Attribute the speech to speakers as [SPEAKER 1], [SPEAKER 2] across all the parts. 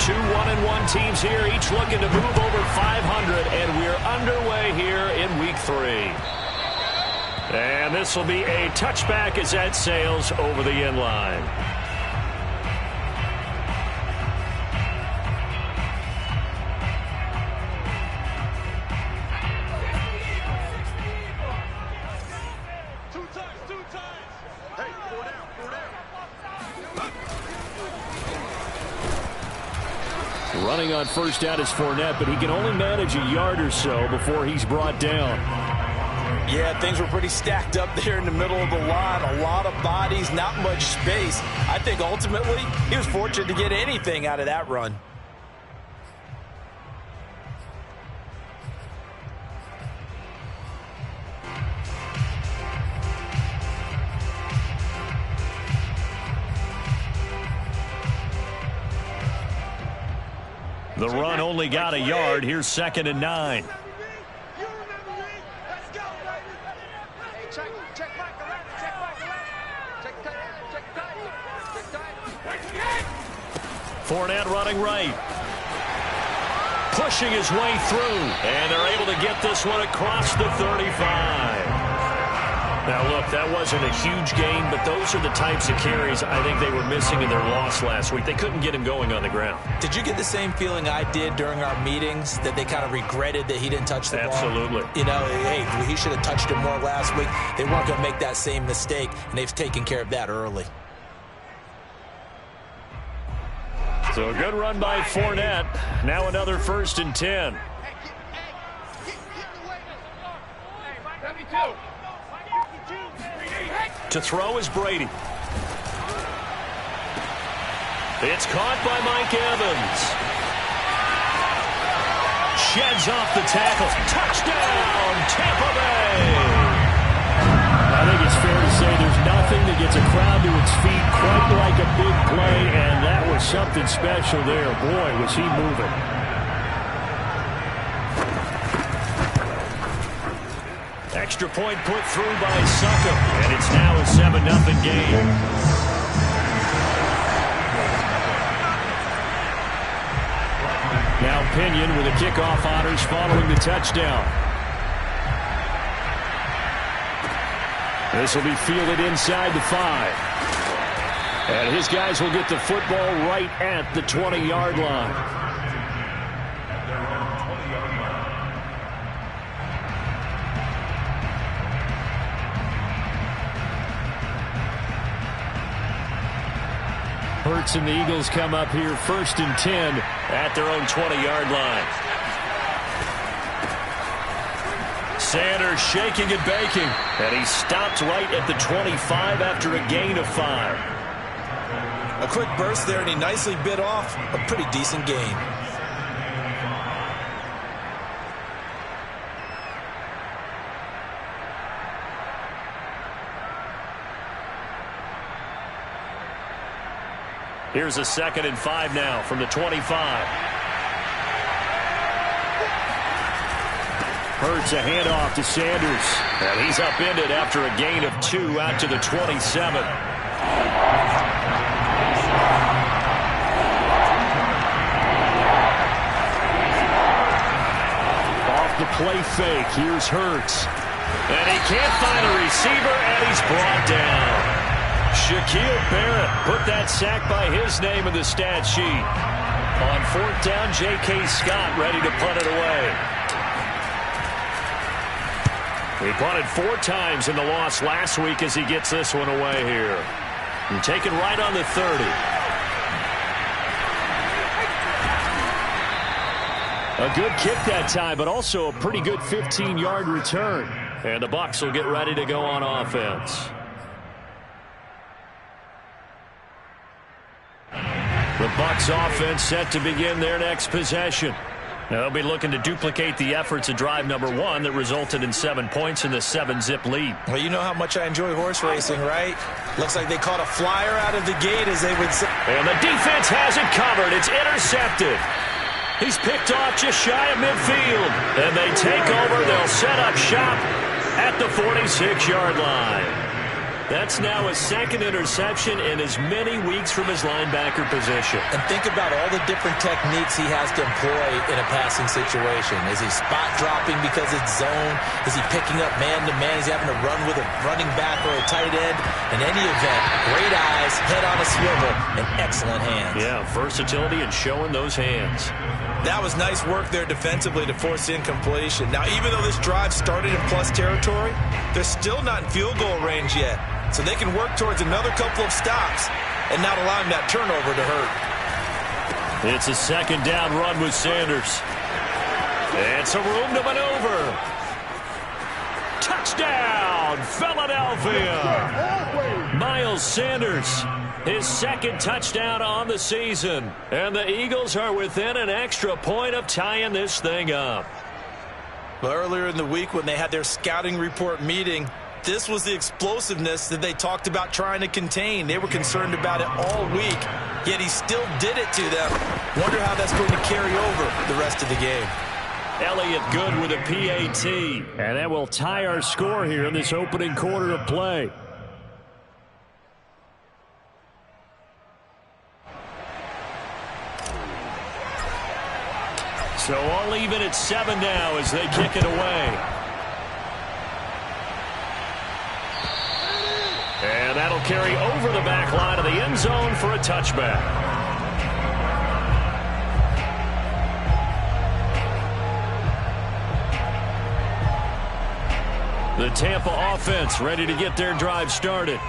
[SPEAKER 1] Two 1-1 teams here, each looking to move over 500, and we're underway here in Week 3. And this will be a touchback as that sails over the end line. Running on first down is Fournette, but he can only manage a yard or so before he's brought down.
[SPEAKER 2] Yeah, things were pretty stacked up there in the middle of the line. A lot of bodies, not much space. I think ultimately he was fortunate to get anything out of that run.
[SPEAKER 1] The run only got a yard. Here's 2nd and 9. Fournette running right. Pushing his way through. And they're able to get this one across the 35. Now, look, that wasn't a huge gain, but those are the types of carries I think they were missing in their loss last week. They couldn't get him going on the ground.
[SPEAKER 2] Did you get the same feeling I did during our meetings, that they kind of regretted that he didn't touch the ball?
[SPEAKER 1] Absolutely.
[SPEAKER 2] You know, hey, he should have touched it more last week. They weren't going to make that same mistake, and they've taken care of that early.
[SPEAKER 1] So a good run by Fournette. Now another 1st and 10. To throw is Brady. It's caught by Mike Evans. Sheds off the tackle. Touchdown, Tampa Bay. I think it's fair to say there's nothing that gets a crowd to its feet quite like a big play, and that was something special there. Boy, was he moving. Extra point put through by Suckup, and it's now a 7-0 game. Now Pinion with the kickoff honors following the touchdown. This will be fielded inside the 5. And his guys will get the football right at the 20-yard line. Hurts and the Eagles come up here 1st and 10 at their own 20-yard line. Sanders shaking and baking, and he stopped right at the 25 after a gain of 5.
[SPEAKER 2] A quick burst there, and he nicely bit off a pretty decent gain.
[SPEAKER 1] Here's a 2nd and 5 now from the 25. Hurts a handoff to Sanders. And he's upended after a gain of 2 out to the 27. Off the play fake. Here's Hurts. And he can't find a receiver, and he's brought down. Shaquille Barrett put that sack by his name in the stat sheet. On 4th down, J.K. Scott ready to punt it away. He punted 4 times in the loss last week as he gets this one away here. And taken right on the 30. A good kick that time, but also a pretty good 15-yard return. And the Bucs will get ready to go on offense. The Bucs offense set to begin their next possession. Now they'll be looking to duplicate the efforts of drive number 1 that resulted in 7 points in the 7-zip lead.
[SPEAKER 2] Well, you know how much I enjoy horse racing, right? Looks like they caught a flyer out of the gate, as they would say.
[SPEAKER 1] And the defense has it covered. It's intercepted. He's picked off just shy of midfield. And they take over. They'll set up shop at the 46-yard line. That's now a second interception in as many weeks from his linebacker position.
[SPEAKER 2] And think about all the different techniques he has to employ in a passing situation. Is he spot dropping because it's zone? Is he picking up man-to-man? Is he having to run with a running back or a tight end? In any event, great eyes, head on a swivel, and excellent hands.
[SPEAKER 1] Yeah, versatility and showing those hands.
[SPEAKER 2] That was nice work there defensively to force incompletion. Now, even though this drive started in plus territory, they're still not in field goal range yet. So they can work towards another couple of stops and not allowing that turnover to hurt.
[SPEAKER 1] It's a second down run with Sanders. And some room to maneuver. Touchdown, Philadelphia! Miles Sanders, his second touchdown on the season. And the Eagles are within an extra point of tying this thing up.
[SPEAKER 2] Well, earlier in the week when they had their scouting report meeting, this was the explosiveness that they talked about trying to contain. They were concerned about it all week, yet he still did it to them. Wonder how that's going to carry over the rest of the game.
[SPEAKER 1] Elliott good with a PAT. And that will tie our score here in this opening quarter of play. So all even at 7 now as they kick it away. And that'll carry over the back line of the end zone for a touchback. The Tampa offense ready to get their drive started.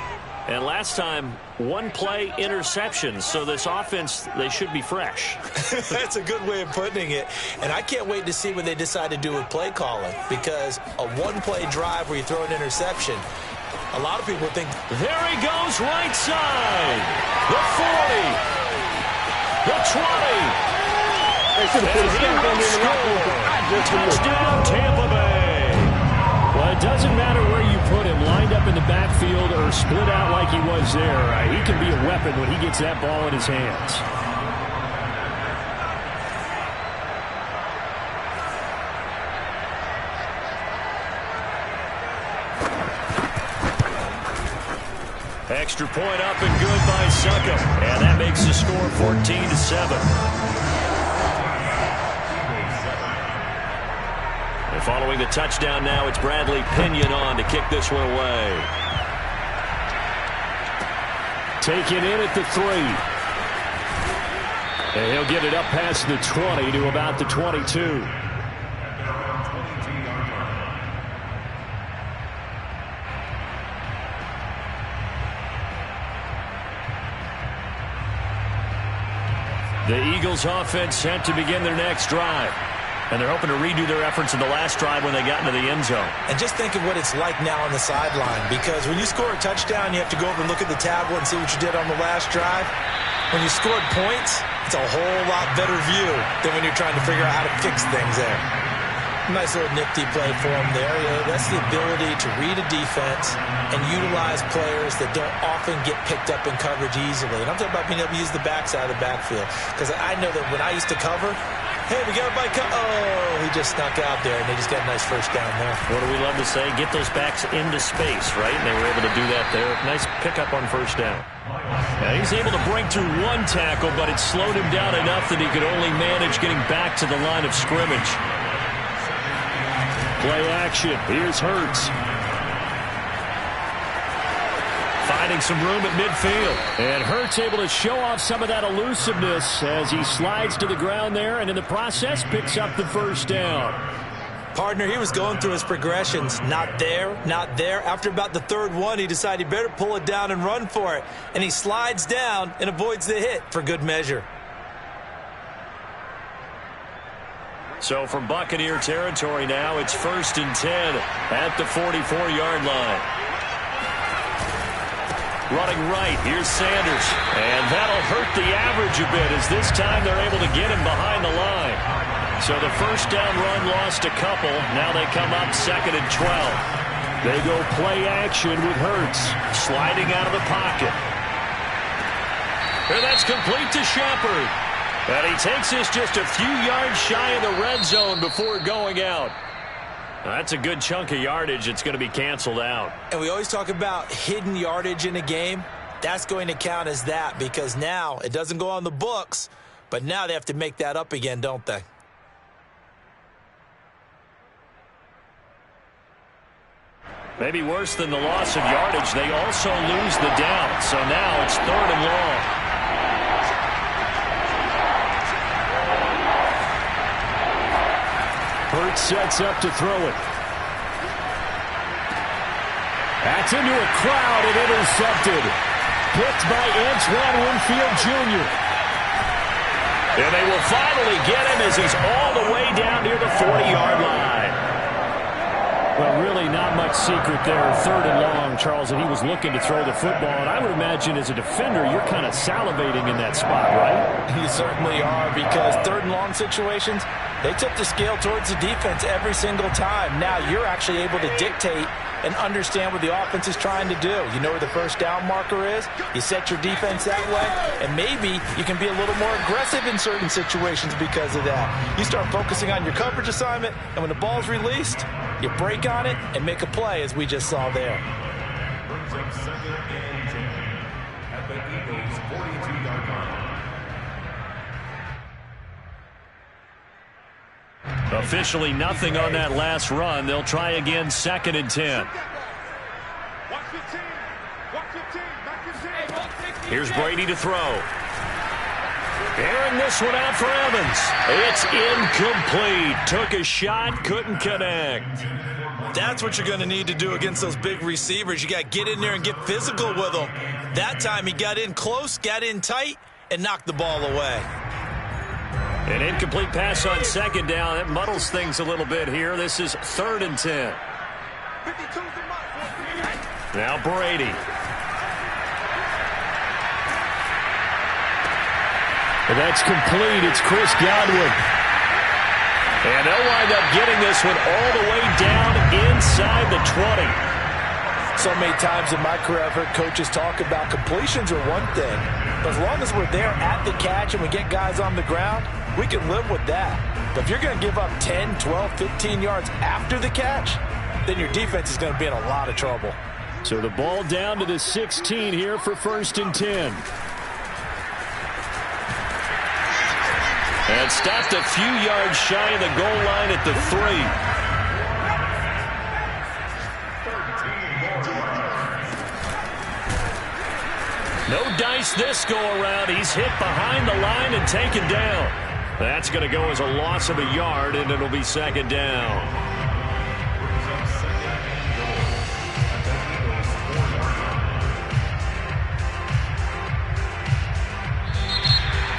[SPEAKER 1] And last time, one play interception. So this offense, they should be fresh.
[SPEAKER 2] That's a good way of putting it. And I can't wait to see what they decide to do with play calling. Because a one-play drive where you throw an interception, a lot of people think,
[SPEAKER 1] there he goes right side. The 40. The 20. Touchdown, Tampa Bay. Well, it doesn't matter where you put him, lined up in the backfield or split out like he was there. He can be a weapon when he gets that ball in his hands. Extra point up and good by Suckup. And that makes the score 14-7. And following the touchdown now, it's Bradley Pinion on to kick this one away. Taken in at the 3. And he'll get it up past the 20 to about the 22. The Eagles offense set to begin their next drive. And they're hoping to redo their efforts in the last drive when they got into the end zone.
[SPEAKER 2] And just think of what it's like now on the sideline. Because when you score a touchdown, you have to go over and look at the tablet and see what you did on the last drive. When you scored points, it's a whole lot better view than when you're trying to figure out how to fix things there. Nice little nifty play for him there. That's the ability to read a defense and utilize players that don't often get picked up in coverage easily. And I'm talking about being able to use the backside of the backfield. Because I know that when I used to cover, hey, we got a bike. Oh, he just snuck out there, and they just got a nice first down there.
[SPEAKER 1] What do we love to say? Get those backs into space, right? And they were able to do that there. Nice pickup on first down. Now he's able to break through one tackle, but it slowed him down enough that he could only manage getting back to the line of scrimmage. Play action. Here's Hurts. Finding some room at midfield. And Hurts able to show off some of that elusiveness as he slides to the ground there and in the process picks up the first down.
[SPEAKER 2] Partner, he was going through his progressions. Not there, not there. After about the third one, he decided he better pull it down and run for it. And he slides down and avoids the hit for good measure.
[SPEAKER 1] So from Buccaneer territory now, it's 1st and 10 at the 44-yard line. Running right, here's Sanders. And that'll hurt the average a bit as this time they're able to get him behind the line. So the first down run lost a couple. Now they come up 2nd and 12. They go play action with Hurts. Sliding out of the pocket. And that's complete to Shepard. And he takes this just a few yards shy of the red zone before going out. That's a good chunk of yardage. It's going to be canceled out.
[SPEAKER 2] And we always talk about hidden yardage in a game. That's going to count as that because now it doesn't go on the books, but now they have to make that up again, don't they?
[SPEAKER 1] Maybe worse than the loss of yardage, they also lose the down. So now it's 3rd and long. Hurts sets up to throw it. That's into a crowd and intercepted. Picked by Antoine Winfield Jr. And they will finally get him as he's all the way down near the 40-yard line. Well, really not much secret there. 3rd and long, Charles, and he was looking to throw the football. And I would imagine as a defender, you're kind of salivating in that spot, right?
[SPEAKER 2] You certainly are, because 3rd and long situations, they tip the scale towards the defense every single time. Now you're actually able to dictate and understand what the offense is trying to do. You know where the first down marker is. You set your defense that way, and maybe you can be a little more aggressive in certain situations because of that. You start focusing on your coverage assignment, and when the ball's released, you break on it and make a play, as we just saw there.
[SPEAKER 3] Brings up 2nd and 10 at the Eagles' 42-yard line.
[SPEAKER 1] Officially nothing on that last run. They'll try again, 2nd and 10. Here's Brady to throw. Airing this one out for Evans. It's incomplete. Took a shot, couldn't connect.
[SPEAKER 2] That's what you're going to need to do against those big receivers. You got to get in there and get physical with them. That time he got in close, got in tight, and knocked the ball away.
[SPEAKER 1] An incomplete pass on 2nd down. That muddles things a little bit here. This is 3rd and 10. Now Brady. And that's complete. It's Chris Godwin. And they'll wind up getting this one all the way down inside the 20.
[SPEAKER 2] So many times in my career I've heard coaches talk about completions are one thing. But as long as we're there at the catch and we get guys on the ground, we can live with that. But if you're going to give up 10, 12, 15 yards after the catch, then your defense is going to be in a lot of trouble.
[SPEAKER 1] So the ball down to the 16 here for 1st and 10. And stopped a few yards shy of the goal line at the 3. No dice this go-around. He's hit behind the line and taken down. That's going to go as a loss of a yard, and it'll be 2nd down.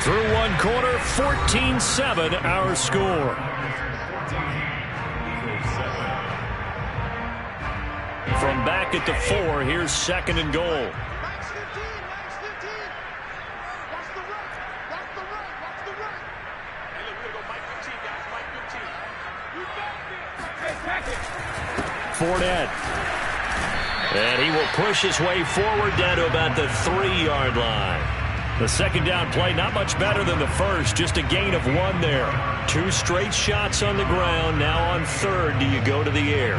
[SPEAKER 1] Through one quarter, 14-7 our score. From back at the 4, here's 2nd and goal. Fournette. And he will push his way forward down to about the 3-yard line. The 2nd down play, not much better than the first, just a gain of 1 there. 2 straight shots on the ground. Now on 3rd, do you go to the air?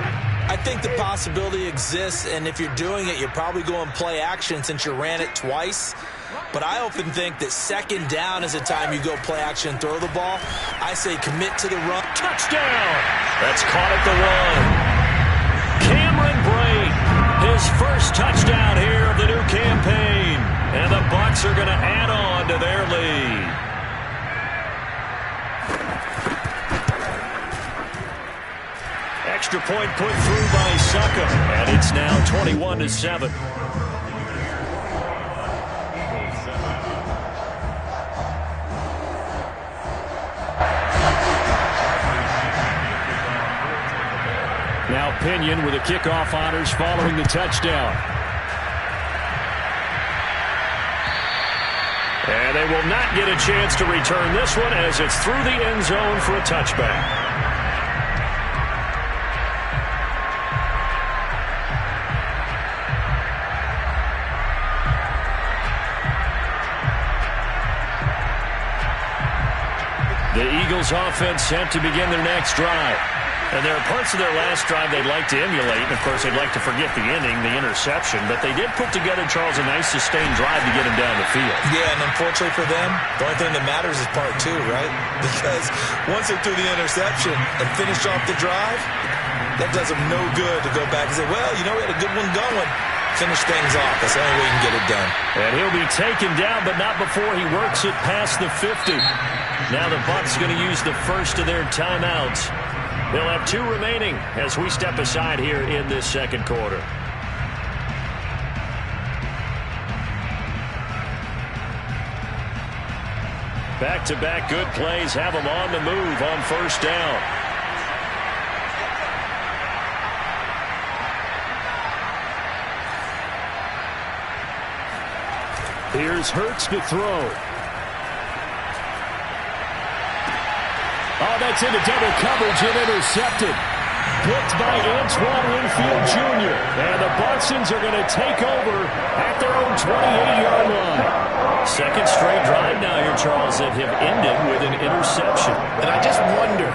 [SPEAKER 2] I think the possibility exists, and if you're doing it, you're probably going play action since you ran it twice. But I often think that 2nd down is the time you go play action and throw the ball. I say commit to the run.
[SPEAKER 1] Touchdown! That's caught at the 1. Cameron Brate, his first touchdown here of the new campaign. And the Bucs are going to add on to their lead. Extra point put through by Suckum. And it's now 21-7. Now Pinion with the kickoff honors following the touchdown. And they will not get a chance to return this one as it's through the end zone for a touchback. The Eagles offense set to begin their next drive. And there are parts of their last drive they'd like to emulate. And, of course, they'd like to forget the inning, the interception. But they did put together, Charles, a nice sustained drive to get him down the field.
[SPEAKER 2] Yeah, and unfortunately for them, the only thing that matters is part two, right? Because once they threw the interception and finished off the drive, that does them no good to go back and say, well, you know, we had a good one going. Finish things off. That's the only way you can get it done.
[SPEAKER 1] And he'll be taken down, but not before he works it past the 50. Now the Bucs going to use the first of their timeouts. They'll have 2 remaining as we step aside here in this second quarter. Back-to-back good plays have them on the move on first down. Here's Hurts to throw. Oh, that's into double coverage and intercepted. Picked by Antoine Winfield Jr. And the Bucsons are going to take over at their own 28-yard line. Second straight drive now here, Charles, that have ended with an interception.
[SPEAKER 2] And I just wonder,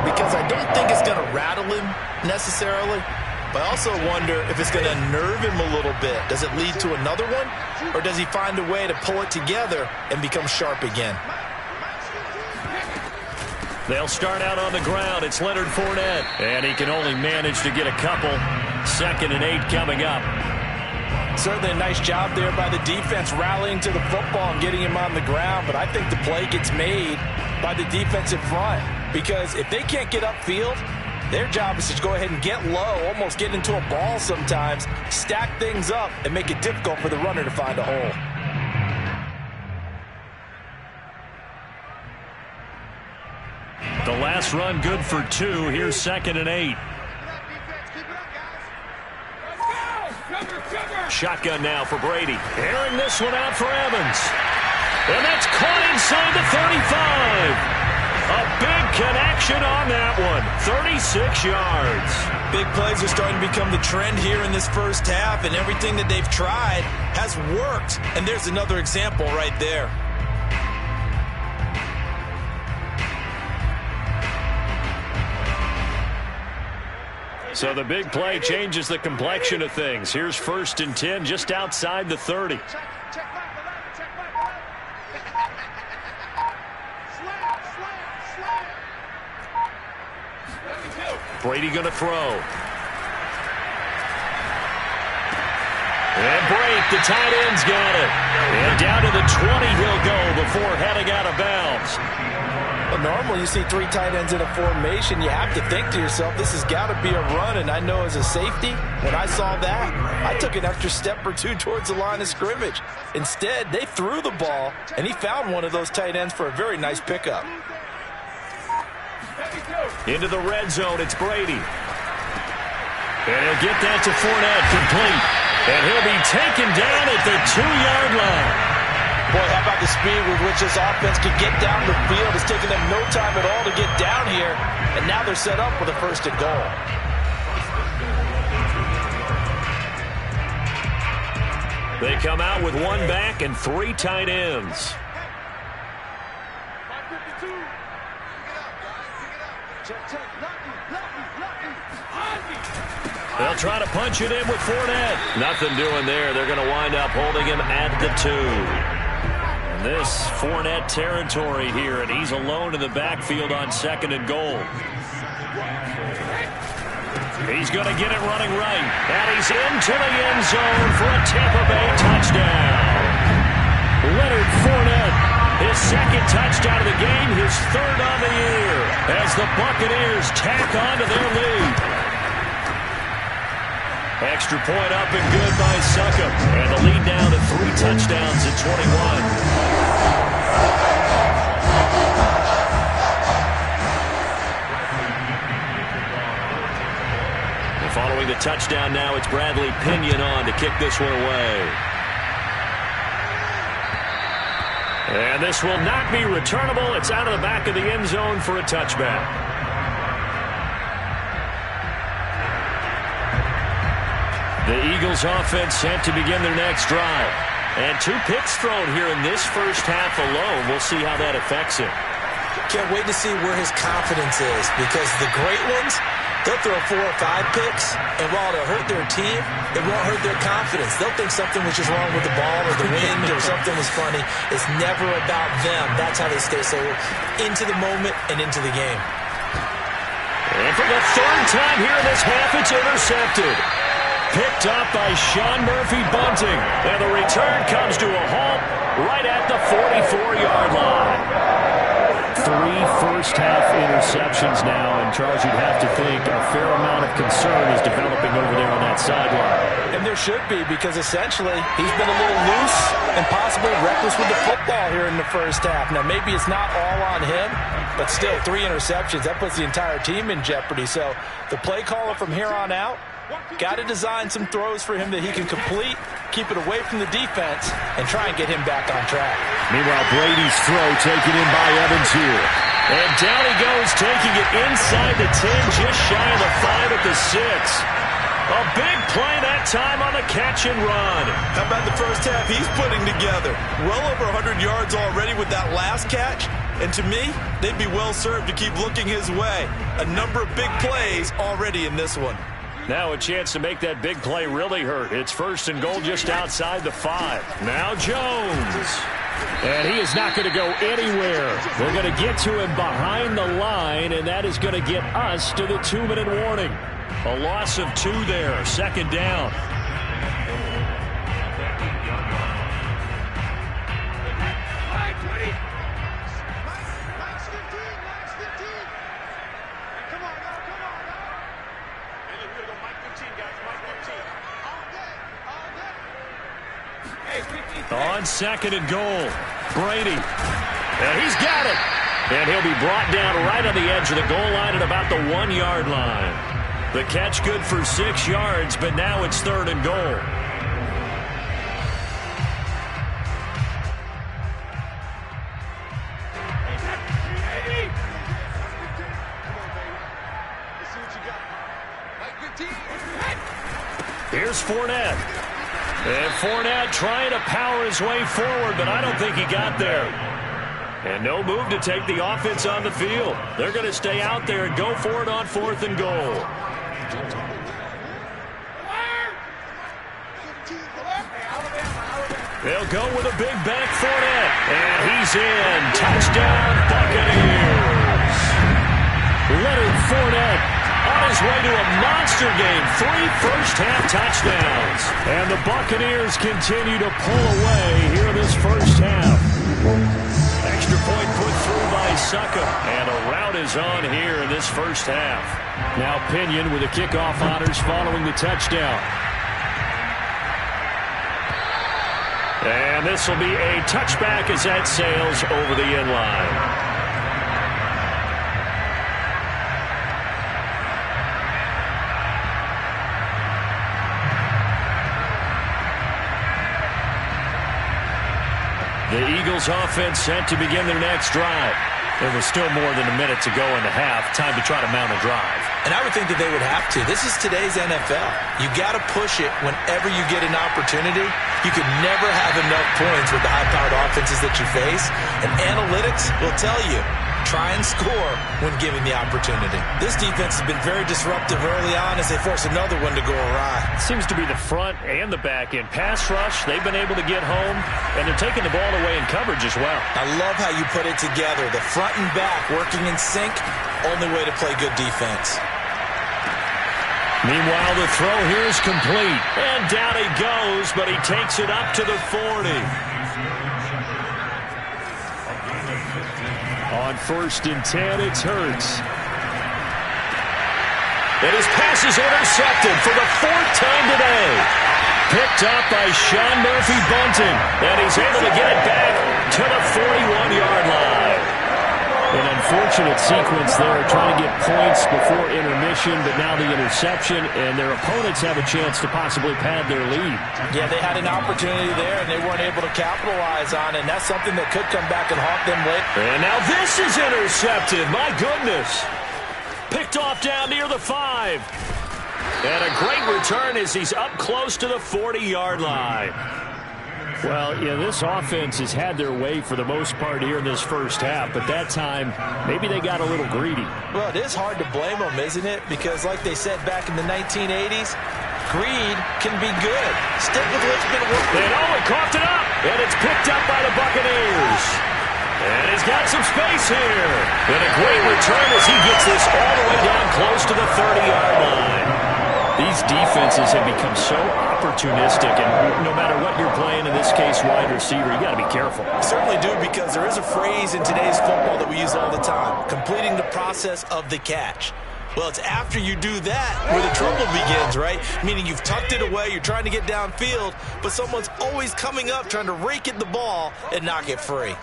[SPEAKER 2] because I don't think it's going to rattle him necessarily, but I also wonder if it's going to nerve him a little bit. Does it lead to another one? Or does he find a way to pull it together and become sharp again?
[SPEAKER 1] They'll start out on the ground. It's Leonard Fournette. And he can only manage to get a couple. 2nd and 8 coming up.
[SPEAKER 2] Certainly a nice job there by the defense rallying to the football and getting him on the ground. But I think the play gets made by the defensive front. Because if they can't get upfield, their job is to go ahead and get low, almost get into a ball sometimes, stack things up, and make it difficult for the runner to find a hole.
[SPEAKER 1] The last run good for 2. Here's 2nd and 8. Shotgun now for Brady. Airing this one out for Evans. And that's caught inside the 35. A big connection on that one. 36 yards.
[SPEAKER 2] Big plays are starting to become the trend here in this first half, and everything that they've tried has worked. And there's another example right there.
[SPEAKER 1] So the big play changes the complexion of things. Here's 1st and 10 just outside the 30. Brady going to throw. And break. The tight end's got it. And down to the 20 he'll go before heading out of bounds.
[SPEAKER 2] Well, normally you see 3 tight ends in a formation. You have to think to yourself, this has got to be a run. And I know as a safety, when I saw that, I took an extra step or 2 towards the line of scrimmage. Instead, they threw the ball, and he found one of those tight ends for a very nice pickup.
[SPEAKER 1] Into the red zone, it's Brady. And he'll get that to Fournette, complete. And he'll be taken down at the 2-yard line.
[SPEAKER 2] Boy, how about the speed with which this offense can get down the field? It's taken them no time at all to get down here, and now they're set up with a 1st and goal.
[SPEAKER 1] They come out with 1 back and 3 tight ends. They'll try to punch it in with Fournette. Nothing doing there. They're going to wind up holding him at the 2. This Fournette territory here, and he's alone in the backfield on 2nd and goal. He's going to get it running right, and he's into the end zone for a Tampa Bay touchdown. Leonard Fournette, his 2nd touchdown of the game, his 3rd on the year, as the Buccaneers tack on to their lead. Extra point up and good by Succop. And the lead down to 3 touchdowns at 21. And following the touchdown now, it's Bradley Pinion on to kick this one away. And this will not be returnable. It's out of the back of the end zone for a touchback. The Eagles offense set to begin their next drive. And 2 picks thrown here in this first half alone. We'll see how that affects him.
[SPEAKER 2] Can't wait to see where his confidence is, because the great ones, They'll throw 4 or 5 picks, and while it'll hurt their team, it won't hurt their confidence. They'll think something was just wrong with the ball or the wind or something was funny. It's never about them. That's how they stay so into the moment and into the game.
[SPEAKER 1] And for the 3rd time here in this half, it's intercepted. Picked up by Sean Murphy-Bunting. And the return comes to a halt right at the 44-yard line. 3 first-half interceptions now, and Charles, you'd have to think a fair amount of concern is developing over there on that sideline.
[SPEAKER 2] And there should be, because essentially he's been a little loose and possibly reckless with the football here in the first half. Now, maybe it's not all on him, but still 3 interceptions. That puts the entire team in jeopardy. So the play caller from here on out got to design some throws for him that he can complete, keep it away from the defense, and try and get him back on track.
[SPEAKER 1] Meanwhile, Brady's throw taken in by Evans here. And down he goes, taking it inside the 10, just shy of the 5 at the 6. A big play that time on the catch and run.
[SPEAKER 2] How about the first half he's putting together? Well over 100 yards already with that last catch. And to me, they'd be well served to keep looking his way. A number of big plays already in this one.
[SPEAKER 1] Now a chance to make that big play really hurt. It's 1st and goal just outside the 5. Now Jones. And he is not going to go anywhere. They're going to get to him behind the line, and that is going to get us to the 2-minute warning. A loss of 2 there. 2nd down. On 2nd and goal, Brady. And he's got it. And he'll be brought down right on the edge of the goal line at about the 1-yard line. The catch good for 6 yards, but now it's 3rd and goal. Here's Fournette. And Fournette trying to power his way forward, but I don't think he got there. And no move to take the offense on the field. They're going to stay out there and go for it on 4th and goal. They'll go with a big back Fournette. And he's in. Touchdown, Buccaneers. Leonard Fournette on his way to a monster game. 3 first-half touchdowns. And the Buccaneers continue to pull away here in this first half. Extra point put through by Suckup. And a rout is on here in this first half. Now Pinion with the kickoff honors following the touchdown. And this will be a touchback as that sails over the end line. The Eagles offense set to begin their next drive. There was still more than a minute to go in the half. Time to try to mount a drive.
[SPEAKER 2] And I would think that they would have to. This is today's NFL. You got to push it whenever you get an opportunity. You could never have enough points with the high-powered offenses that you face. And analytics will tell you, try and score when given the opportunity. This defense has been very disruptive early on as they force another one to go awry.
[SPEAKER 1] Seems to be the front and the back end. Pass rush, they've been able to get home, and they're taking the ball away in coverage as well.
[SPEAKER 2] I love how you put it together. The front and back working in sync, only way to play good defense.
[SPEAKER 1] Meanwhile, the throw here is complete. And down he goes, but he takes it up to the 40. On 1st and 10, it's Hurts. And his pass is intercepted for the 4th time today. Picked up by Sean Murphy-Bunting. And he's able to get it back to the 41-yard line. An unfortunate sequence there, trying to get points before intermission, but now the interception, and their opponents have a chance to possibly pad their lead.
[SPEAKER 2] Yeah, they had an opportunity there, and they weren't able to capitalize on it, and that's something that could come back and haunt them late.
[SPEAKER 1] And now this is intercepted. My goodness. Picked off down near the 5. And a great return as he's up close to the 40-yard line. Well, yeah, this offense has had their way for the most part here in this first half, but that time, maybe they got a little greedy.
[SPEAKER 2] Well, it is hard to blame them, isn't it? Because like they said back in the 1980s, greed can be good. Stick with what's been working.
[SPEAKER 1] And he coughed it up, and it's picked up by the Buccaneers. And he's got some space here. And a great return as he gets this all the way down close to the 30-yard line. These defenses have become so opportunistic, and no matter what you're playing, in this case, wide receiver, you got to be careful.
[SPEAKER 2] I certainly do, because there is a phrase in today's football that we use all the time, completing the process of the catch. Well, it's after you do that where the trouble begins, right? Meaning you've tucked it away, you're trying to get downfield, but someone's always coming up trying to rake at the ball and knock it free.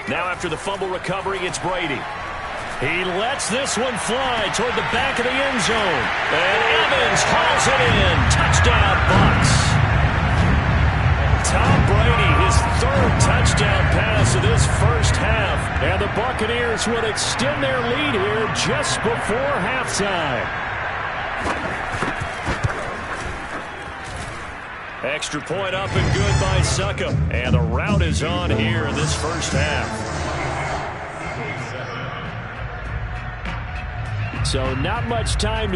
[SPEAKER 1] Now after the fumble recovery, it's Brady. He lets this one fly toward the back of the end zone. And Evans hauls it in. Touchdown, Bucs. Tom Brady, his third touchdown pass of this first half. And the Buccaneers would extend their lead here just before halftime. Extra point up and good by Succop. And the rout is on here in this first half. So not much time to